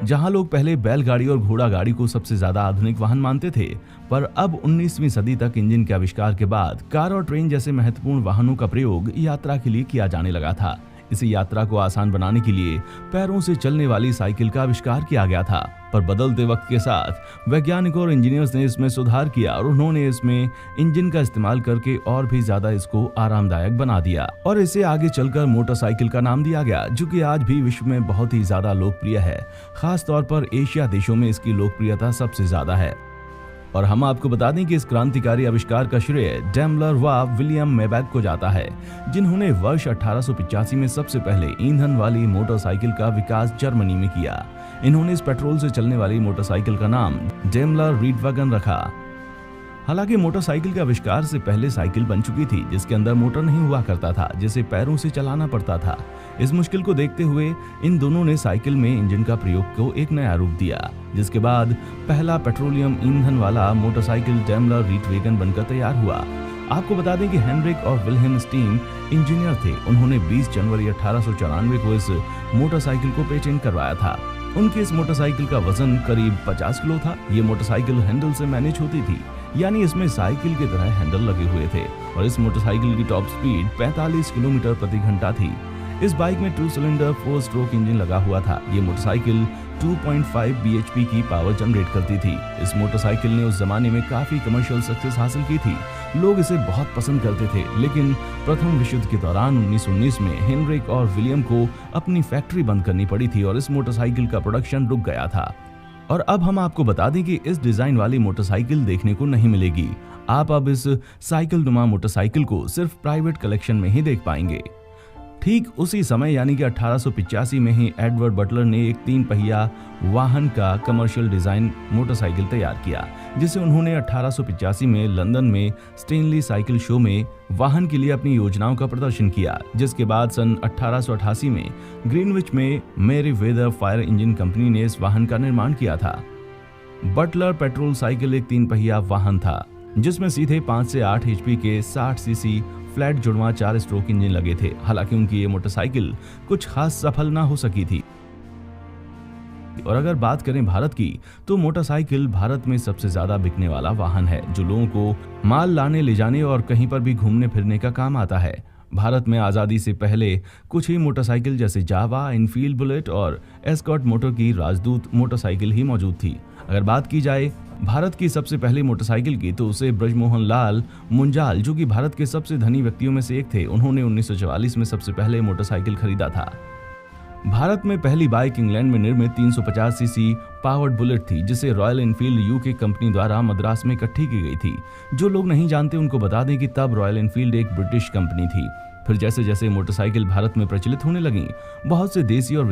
जहां लोग पहले बैलगाड़ी और घोड़ा गाड़ी को सबसे ज्यादा आधुनिक वाहन मानते थे, पर अब 19वीं सदी तक इंजन के आविष्कार के बाद कार और ट्रेन जैसे महत्वपूर्ण वाहनों का प्रयोग यात्रा के लिए किया जाने लगा था। इसी यात्रा को आसान बनाने के लिए पैरों से चलने वाली साइकिल का आविष्कार किया गया था, पर बदलते वक्त के साथ वैज्ञानिकों और इंजीनियर्स ने इसमें सुधार किया और उन्होंने इसमें इंजन का इस्तेमाल करके और भी ज्यादा इसको आरामदायक बना दिया और इसे आगे चलकर मोटरसाइकिल का नाम दिया गया, जो कि आज भी विश्व में बहुत ही ज्यादा लोकप्रिय है। खास तौर पर एशिया देशों में इसकी लोकप्रियता सबसे ज्यादा है। और हम आपको बता दें कि इस क्रांतिकारी आविष्कार का श्रेय डैमलर व विलियम मेबैक को जाता है, जिन्होंने वर्ष 1885 में सबसे पहले ईंधन वाली मोटरसाइकिल का विकास जर्मनी में किया। इन्होंने इस पेट्रोल से चलने वाली मोटरसाइकिल का नाम डेमलर रीडवैगन रखा। हालांकि मोटरसाइकिल के आविष्कार से पहले साइकिल बन चुकी थी, जिसके अंदर मोटर नहीं हुआ करता था, जिसे पैरों से चलाना पड़ता था। इस मुश्किल को देखते हुए इन दोनों ने साइकिल में इंजन का प्रयोग को एक नया रूप दिया, जिसके बाद पहला पेट्रोलियम ईंधन वाला मोटरसाइकिल डेमलर रीडवैगन बनकर तैयार हुआ। आपको बता दें कि हेनरिक और विल्हेम स्टीम इंजीनियर थे। उन्होंने 20 जनवरी 1894 को इस मोटरसाइकिल को पेटेंट करवाया था। उनकी इस मोटरसाइकिल का वजन करीब 50 किलो था। ये मोटरसाइकिल हैंडल से मैनेज होती थी, यानी इसमें साइकिल की तरह हैंडल लगे हुए थे और इस मोटरसाइकिल की टॉप स्पीड 45 किलोमीटर प्रति घंटा थी। इस बाइक में 2 सिलेंडर 4 स्ट्रोक इंजन लगा हुआ था। ये मोटरसाइकिल 2.5 bhp की पावर जनरेट करती थी। इस मोटरसाइकिल ने उस जमाने में काफी कमर्शियल सक्सेस हासिल की थी। लोग इसे बहुत पसंद करते थे, लेकिन प्रथम विश्व युद्ध के दौरान 1919 में हेनरिक और विलियम को अपनी फैक्ट्री बंद करनी पड़ी थी और इस मोटरसाइकिल का प्रोडक्शन रुक गया था। और अब हम आपको बता दें कि इस डिजाइन वाली मोटरसाइकिल देखने को नहीं मिलेगी। आप अब इस साइकिल नुमा मोटरसाइकिल को सिर्फ प्राइवेट कलेक्शन में ही देख पाएंगे। ठीक उसी समय यानी कि 1885 में ही एडवर्ड बटलर ने एक 3 पहिया वाहन का कमर्शियल डिजाइन मोटरसाइकिल तैयार किया, जिसे उन्होंने 1885 में लंदन में स्टेनली साइकिल शो में वाहन के लिए अपनी योजनाओं का प्रदर्शन किया। जिसके बाद सन 1888 में ग्रीनविच में मेरीवेदर फायर इंजन कंपनी ने इस वाहन का निर्माण किया था। बटलर पेट्रोल साइकिल एक 3 पहिया वाहन था, जिसमें सीधे 5 से 8 HP के 60 सीसी फ्लैट जुड़वा 4 स्ट्रोक इंजन लगे थे। हालांकि उनकी ये मोटरसाइकिल कुछ खास सफल ना हो सकी थी। और अगर बात करें भारत की, तो मोटरसाइकिल भारत में सबसे ज्यादा बिकने वाला वाहन है, जो लोगों को माल लाने ले जाने और कहीं पर भी घूमने फिरने का काम आता है। भारत में आज़ादी से पहले कुछ ही मोटरसाइकिल जैसे जावा, इनफील्ड बुलेट और एस्कॉर्ट मोटर की राजदूत मोटरसाइकिल ही मौजूद थी। अगर बात की जाए भारत की सबसे पहली मोटरसाइकिल की, तो उसे ब्रजमोहन लाल मुंजाल, जो कि भारत के सबसे धनी व्यक्तियों में से एक थे, उन्होंने 1944 में सबसे पहले मोटरसाइकिल खरीदा था। भारत में पहली बाइक इंग्लैंड में निर्मित 350 सीसी पावर्ड बुलेट थी, जिसे रॉयल एनफील्ड यूके कंपनी द्वारा मद्रास में इकट्ठी की गई थी। जो लोग नहीं जानते उनको बता दें कि तब रॉयल एनफील्ड एक ब्रिटिश कंपनी थी। फिर जैसे जैसे मोटरसाइकिल भारत में प्रचलित होने लगी, बहुत से देसी और